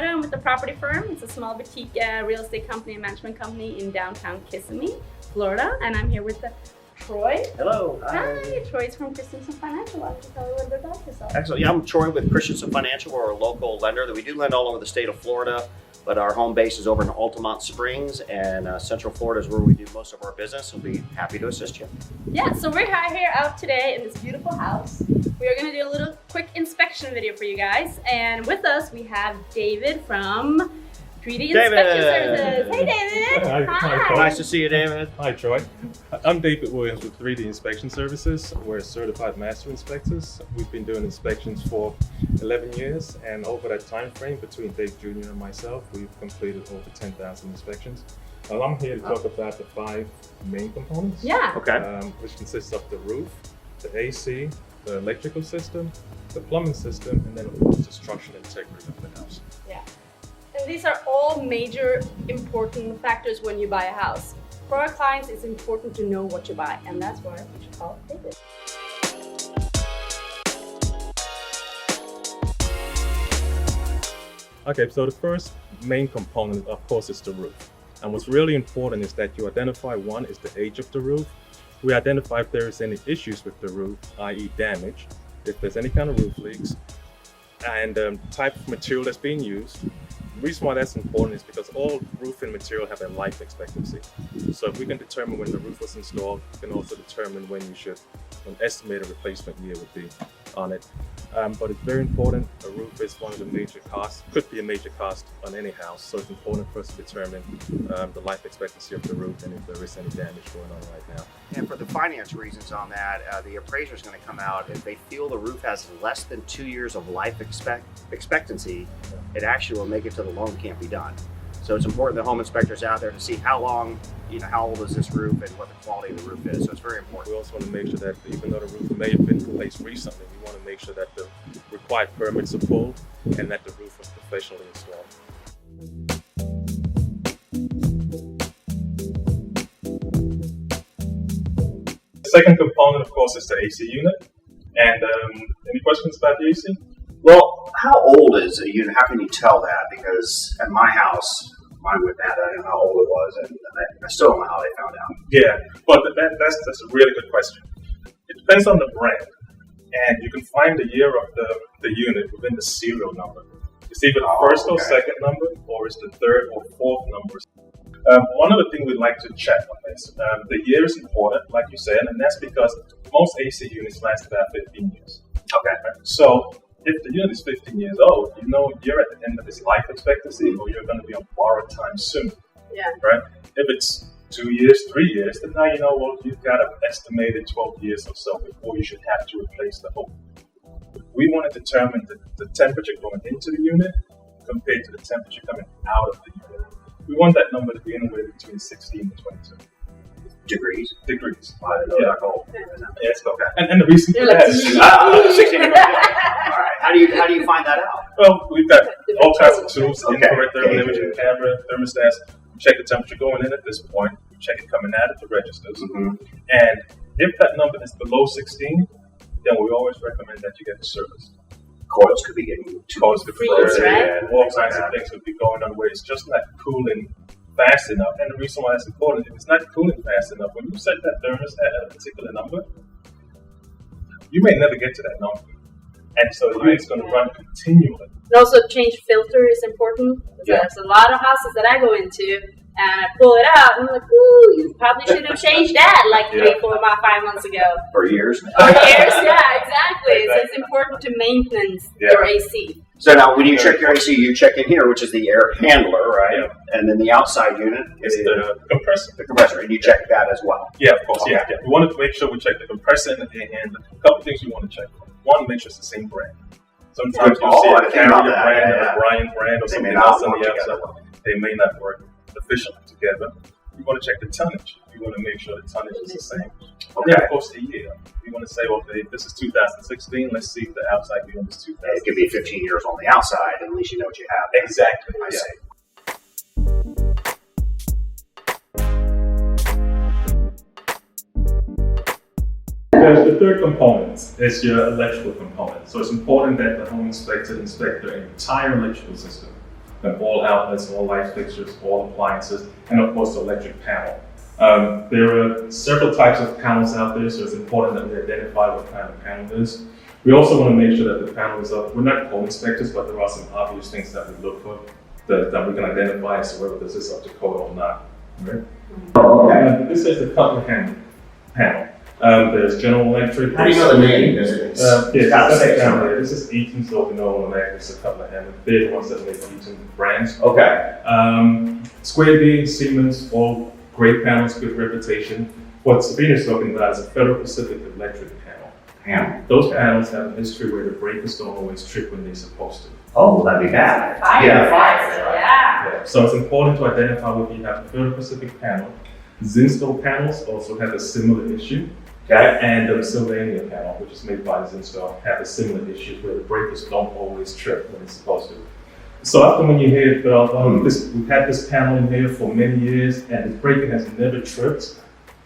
Canada. I'm with the property firm. It's a small boutique real estate company and management company in downtown Kissimmee, Florida. And I'm here with Troy. Hello. Hi. Troy's from Christensen Financial. Why don't you tell a little bit about yourself? Excellent. Yeah, I'm Troy with Christensen Financial. We're a local lender that we do lend all over the state of Florida, but our home base is over in Altamont Springs, and Central Florida is where we do most of our business. We'll be happy to assist you. Yeah, so we're here out today in this beautiful house. We are going to do a little quick inspection video for you guys. And with us, we have David from 3D Inspection Services. Hey, David. Hi. Nice to see you, David. Hi, Troy. I'm David Williams with 3D Inspection Services. We're certified master inspectors. We've been doing inspections for 11 years, and over that time frame between Dave Jr. and myself, we've completed over 10,000 inspections. I'm here to talk about the 5 main components. Yeah. Okay. Which consists of the roof, the AC, the electrical system, the plumbing system, and then of course the structural integrity of the house. Yeah. And these are all major important factors when you buy a house. For our clients, it's important to know what you buy, and that's why we should call David. Okay, so the first main component, of course, is the roof. And what's really important is that you identify, one, is the age of the roof. We identify if there is any issues with the roof, i.e. damage, if there's any kind of roof leaks, and type of material that's being used. The reason why that's important is because all roofing material have a life expectancy. So if we can determine when the roof was installed, we can also determine when an estimated replacement year would be on it. But it's very important. A roof is one of the major costs, could be a major cost on any house. So it's important for us to determine the life expectancy of the roof and if there is any damage going on right now. And for the finance reasons on that, the appraiser is going to come out. If they feel the roof has less than 2 years of life expectancy, it actually will make it to the loan can't be done. So it's important the home inspector's out there to see how long, how old is this roof and what the quality of the roof is. So it's very important. We also want to make sure that even though the roof may have been replaced recently, we want to make sure that the required permits are pulled and that the roof was professionally installed. The second component, of course, is the AC unit. And any questions about the AC? Well, how old is a unit? How can you tell that? Because at my house, mine went bad. I don't know how old it was, and I still don't know how they found out. Yeah, but that's a really good question. It depends on the brand, and you can find the year of the unit within the serial number. It's either the first or second number, or it's the third or fourth numbers. One other thing we'd like to check on this, the year is important, like you said, and that's because most AC units last about 15 years. Okay. So if the unit is 15 years old, you're at the end of its life expectancy, or you're going to be on borrowed time soon. Yeah. Right? If it's 2 years, 3 years, then now you've got an estimated 12 years or so before you should have to replace the whole. We want to determine the temperature going into the unit compared to the temperature coming out of the unit. We want that number to be anywhere between 16 and 22. Degrees. Yeah. Yeah, it's okay. And the reason for that is 16 and 22. All right. How do you find that out? well, we've got all types of tools, infrared thermal imaging camera, thermostats. We check the temperature going in at this point. We check it coming out at the registers. Mm-hmm. And if that number is below 16, then we always recommend that you get the service. Coils could be getting Coils could be Freeze, burning, right? and all kinds of things would be going on where it's just not cooling fast enough. And the reason why it's important, if it's not cooling fast enough, when you set that thermostat at a particular number, you may never get to that number. And so the unit's going to run continually. And also, change filter is important. Yeah. There's a lot of houses that I go into, and I pull it out, and I'm like, ooh, you probably should have changed that like 3, 4, 5 months ago. For years. Yeah, exactly. So it's important to maintain your AC. So now when you check your AC, you check in here, which is the air handler, right? Yeah. And then the outside unit It's the compressor. the compressor, and you check that as well. Yeah, of course. Okay. Yeah. We wanted to make sure we check the compressor and the air handler. A couple things we want to check. One, make sure it's the same brand. Sometimes you'll see a Carrier brand and a Bryan brand or something else on the outside. They may not work efficiently together. You want to check the tonnage. You want to make sure the tonnage is the same. And then, of course, the year. You want to say, okay, this is 2016. Let's see if the outside unit is 2000. It could be 15 years on the outside, and at least you know what you have. Exactly. I see. The third component is your electrical component. So it's important that the home inspector inspect the entire electrical system. then all outlets, all light fixtures, all appliances, and of course the electric panel. There are several types of panels out there, so it's important that we identify what kind of panel it is. We also want to make sure that the panel is up. We're not home inspectors, but there are some obvious things that we look for that we can identify as to whether this is up to code or not. Right? This is the coupler panel. There's General Electric. How do you know the name? It's got to say down there. This is Eaton, so we know on the It's a coupler hammer. They're the ones that make Eaton brands. Okay. Square B, Siemens, all great panels, good reputation. What Sabina's talking about is a Federal Pacific Electric panel. Those panels have a history where the breakers don't always trip when they're supposed to. Oh, that'd be bad. Fire. Yeah. So it's important to identify whether you have a Federal Pacific panel. Zinstall panels also have a similar issue. Okay. And the Sylvania panel, which is made by Zinstall, have a similar issue where the breakers don't always trip when it's supposed to. So often when you hear, we've had this panel in here for many years and the breaker has never tripped,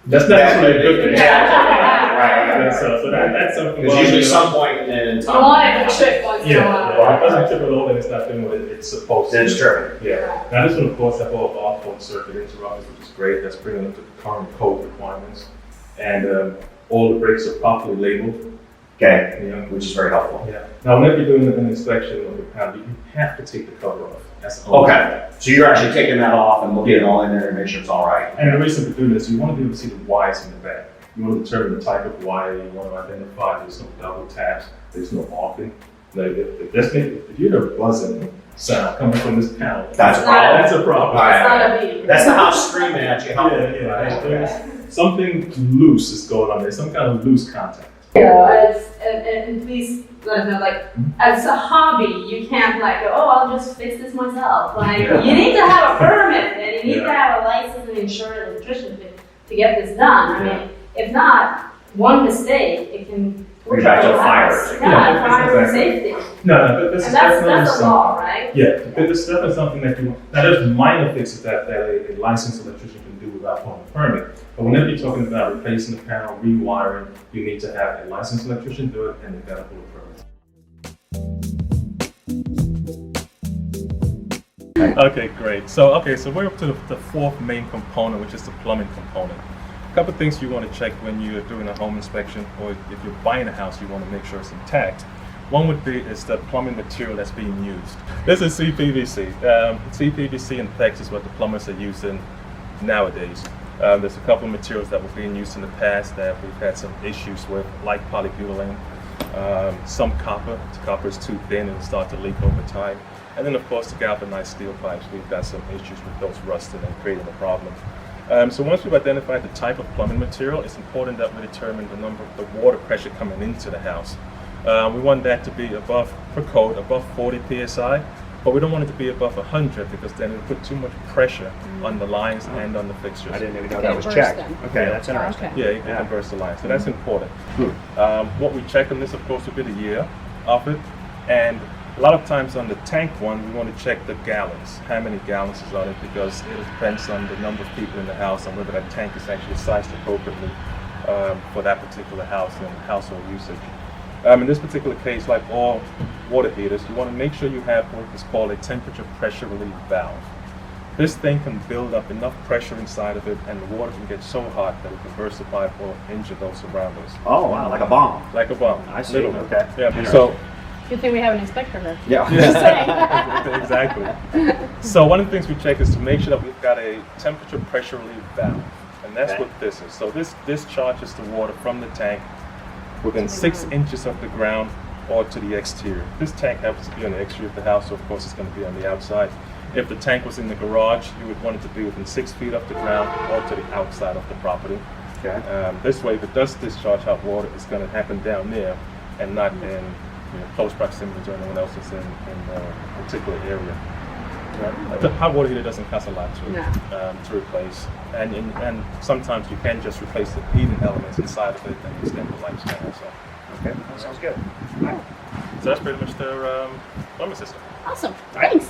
that's not necessarily a good thing. Right. So that's something. There's usually some point in time. You want it to trip once in a while. If it doesn't trip at all, then it's not doing what it's supposed to. Then it's tripping. Yeah. Now this one, of course, have all off-board circuit interrupters, which is great. That's bringing them to the current code requirements. And all the brakes are properly labeled. Okay. Yeah. Which is very helpful. Yeah. Now, whenever you're doing an inspection of your panel, you have to take the cover off. That's Okay. So you're actually taking that off and looking it all in there and make sure it's all right. And the reason for doing this, you want to be able to see the wires in the back. You want to determine the type of wire. You want to identify there's no double taps, there's no arcing. Like if you hear a buzzing sound coming from this panel, That's a problem. That's a problem. It's not a beat. That's the house screaming at you. Yeah. There's something loose is going on there. Some kind of loose contact. And please let us know, like, as a hobby, you can't like, oh, I'll just fix this myself. Like, you need to have a permit and you need to have a licensed and insured electrician to get this done. I mean, if not, one mistake, it can Bring back to a fire. Fire and safety. No, this is That's definitely a law, right? Yeah, but this is definitely something that you. Now, there's minor fixes that a licensed electrician can do without pulling a permit. But whenever you're talking about replacing the panel, rewiring, you need to have a licensed electrician do it, and you've got to pull a permit. Okay, great. So we're up to the fourth main component, which is the plumbing component. A couple of things you want to check when you're doing a home inspection, or if you're buying a house, you want to make sure it's intact. One would be is the plumbing material that's being used. This is CPVC. CPVC and PEX is what the plumbers are using nowadays. There's a couple of materials that were being used in the past that we've had some issues with, like polybutylene, some copper. The copper is too thin and start to leak over time. And then of course the galvanized steel pipes, we've got some issues with those rusting and creating a problem. So once we've identified the type of plumbing material, it's important that we determine the water pressure coming into the house. We want that to be above, per code, above 40 psi, but we don't want it to be above 100 because then it'll put too much pressure on the lines and on the fixtures. I didn't even know that was checked. Okay, that's interesting. Yeah, you can burst the lines, so that's important. What we check on this, of course, would be the year of it, and a lot of times on the tank one, we want to check the gallons, how many gallons is on it, because it depends on the number of people in the house and whether that tank is actually sized appropriately for that particular house and household usage. In this particular case, like all water heaters, you want to make sure you have what is called a temperature pressure relief valve. This thing can build up enough pressure inside of it and the water can get so hot that it can burst the pipe or injure those around us. Oh wow, like a bomb. Like a bomb. I see. Literally. Okay. Yeah. So. Good thing we have an inspector here. Yeah. Exactly. So one of the things we check is to make sure that we've got a temperature pressure relief valve, and that's what this is. So this discharges the water from the tank within 6 inches of the ground or to the exterior. This tank happens to be on the exterior of the house, so of course it's going to be on the outside. If the tank was in the garage, you would want it to be within 6 feet of the ground or to the outside of the property. Okay. This way, if it does discharge hot water, it's going to happen down there and not in close proximity to anyone else that's in a particular area. The hot water heater doesn't cost a lot to replace, and sometimes you can just replace the heating elements inside of it and extend the lifespan. So, okay, that sounds good. So that's pretty much the plumbing system. Awesome. Thanks.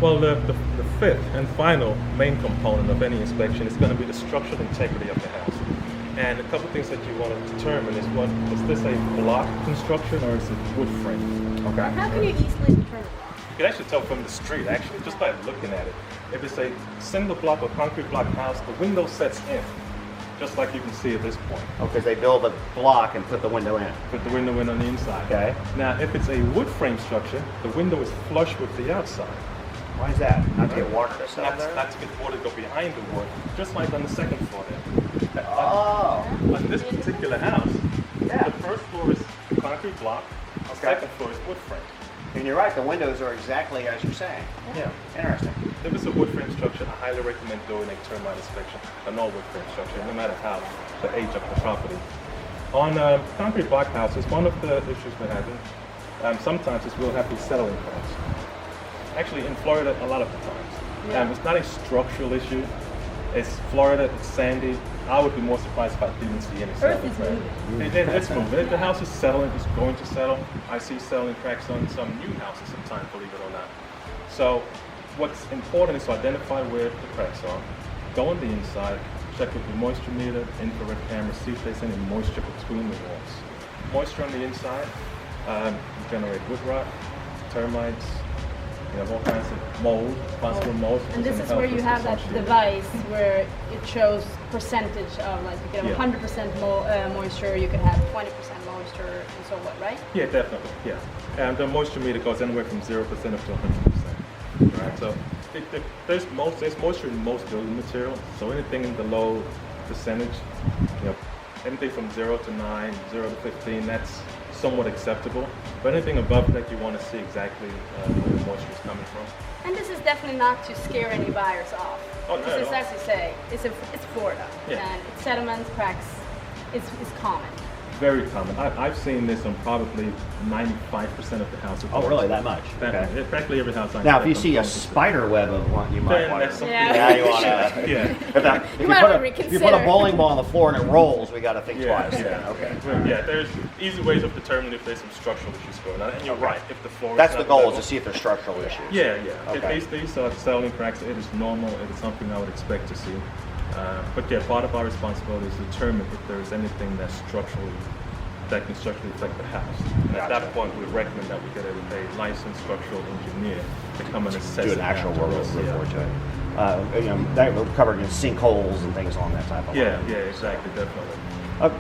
Well, the fifth and final main component of any inspection is going to be the structural integrity of the house. And a couple things that you want to determine is is this a block construction or is it wood frame? Okay. How can you easily determine that? You can actually tell from the street, actually, just by looking at it. If it's a single block or concrete block house, the window sets in, just like you can see at this point. Oh, because they build a block and put the window in. Put the window in on the inside. Okay. Now, if it's a wood frame structure, the window is flush with the outside. Why is that? Not to get water to settle Not there? to get water to go behind the wood, just like on the second floor there. Oh. On this particular house, Yeah. the first floor is concrete block, the second floor is wood frame. And you're right, the windows are exactly as you're saying. Yeah. Interesting. If it's a wood frame structure, I highly recommend doing a termite inspection, an all wood frame structure, no matter how the age of the property. On concrete block houses, one of the issues we're having, sometimes is we'll have these settling cracks. Actually, in Florida, a lot of the times. It's not a structural issue. It's Florida, it's sandy. I would be more surprised if I didn't see any settling cracks. It's moving. If the house is settling, it's going to settle. I see settling cracks on some new houses sometimes, believe it or not. So what's important is to identify where the cracks are. Go on the inside, check with your moisture meter, infrared camera, see if there's any moisture between the walls. Moisture on the inside generate wood rot, termites, you have all kinds of mold, possible mold. And this is where you have that device where it shows percentage of, like, you can have 100% moisture, you can have 20% moisture, and so what, right? Yeah, definitely. Yeah, and the moisture meter goes anywhere from 0% up to 100%. Right. So there's moisture in most building material. So anything in the low percentage, anything from 0 to 9, 0 to 15, that's somewhat acceptable. But anything above that, you want to see exactly where the moisture is coming from. And this is definitely not to scare any buyers off. Oh, This is, as you say, it's Florida, Yeah. and settlements, cracks, it's common. Very common. I've seen this on probably 95% of the houses. Oh, really? That much? Okay. Practically every house I Now, if inspect, you see a I'm going to- spider web of one, you might Then want that's to. something Yeah. You want to. Yeah. If might wanna you put a reconsider. bowling ball on the floor and it rolls, we got to think twice. Yeah. Okay. Well, yeah, there's easy ways of determining if there's some structural issues going on. And you're Okay. right, if the floor That's is the not goal, level, is to see if there's structural issues. Yeah. Okay. These are settling cracks. It is normal. It is something I would expect to see. But yeah, part of our responsibility is to determine if there is anything that can structurally affect the house. And at that point, we recommend that we get a licensed structural engineer to come and assess Do it an actual after us. report to it. That will cover sinkholes and things along that type of Yeah, line. exactly, definitely.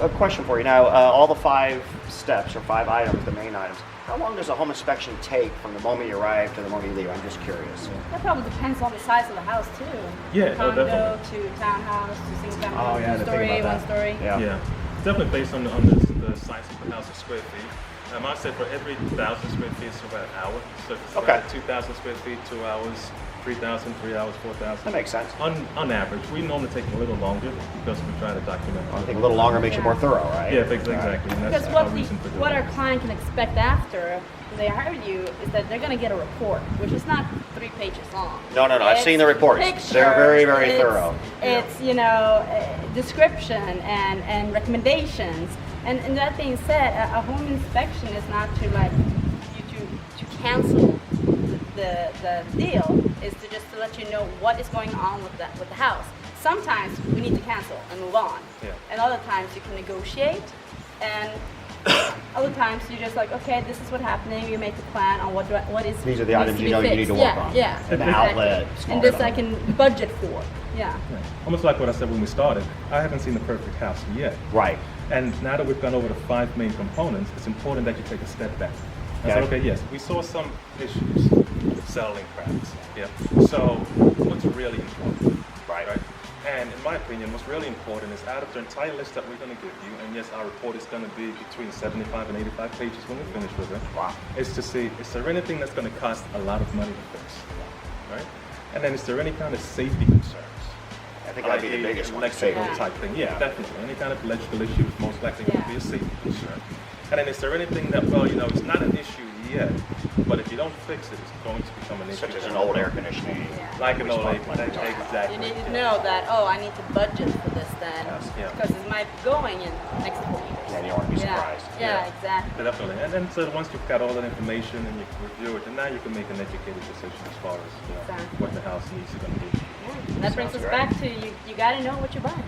A question for you now. All the 5 steps or 5 items, the main items. How long does a home inspection take from the moment you arrive to the moment you leave? I'm just curious. That probably depends on the size of the house too. Yeah, Condo definitely. to townhouse to single family, Oh, yeah, I didn't think 2-story, about 1 that. story. Yeah. Definitely based on the size of the house in square feet. I said for every 1,000 square feet, it's about an hour. So if it's Okay. about 2,000 square feet, 2 hours, 3,000, 3 hours, 4,000. That makes sense. On average, we normally take a little longer because we try to document. I think a little longer makes you more thorough, right? Yeah, exactly. And that's Because our reason for doing what our it. client can expect after they hire you is that they're going to get a report, which is not 3 pages long. No. I've seen the reports. Pictures, They're very, very thorough. It's description and recommendations. And that being said, a home inspection is not to like you to cancel the deal. Is to just to let you know what is going on with the house. Sometimes we need to cancel and move on, and other times you can negotiate, and other times you just like, okay, this is what's happening. You make a plan on what is. These are the needs items to you be know you fixed. need to work on. Yeah, And the exactly. outlet, small and this stuff. I can budget for. Yeah. Almost like what I said when we started. I haven't seen the perfect house yet. Right. And now that we've gone over the 5 main components, it's important that you take a step back. I said, okay, yes, we saw some issues with settling cracks. Yeah. So what's really important? Right. And in my opinion, what's really important is out of the entire list that we're going to give you, and yes, our report is going to be between 75 and 85 pages when we finish with it, is to see, is there anything that's going to cost a lot of money to fix? Right? And then is there any kind of safety concerns? I think that'd be the biggest one. Electrical Yeah. type thing. Yeah, definitely. Any kind of electrical issue is most likely going to be a safety concern. And then is there anything that, well, it's not an issue yet, but if you don't fix it, it's going to become an issue. Such as an old air conditioning. Like an old air You exactly. need to know that, I need to budget for this then, Yeah. because it might be going in next 4 years. Yeah, you don't want to be surprised. Yeah, exactly. Definitely. And then so once you've got all that information and you can review it, and now you can make an educated decision as far as Exactly. what the house needs to be. That brings us back to you got to know what you're buying.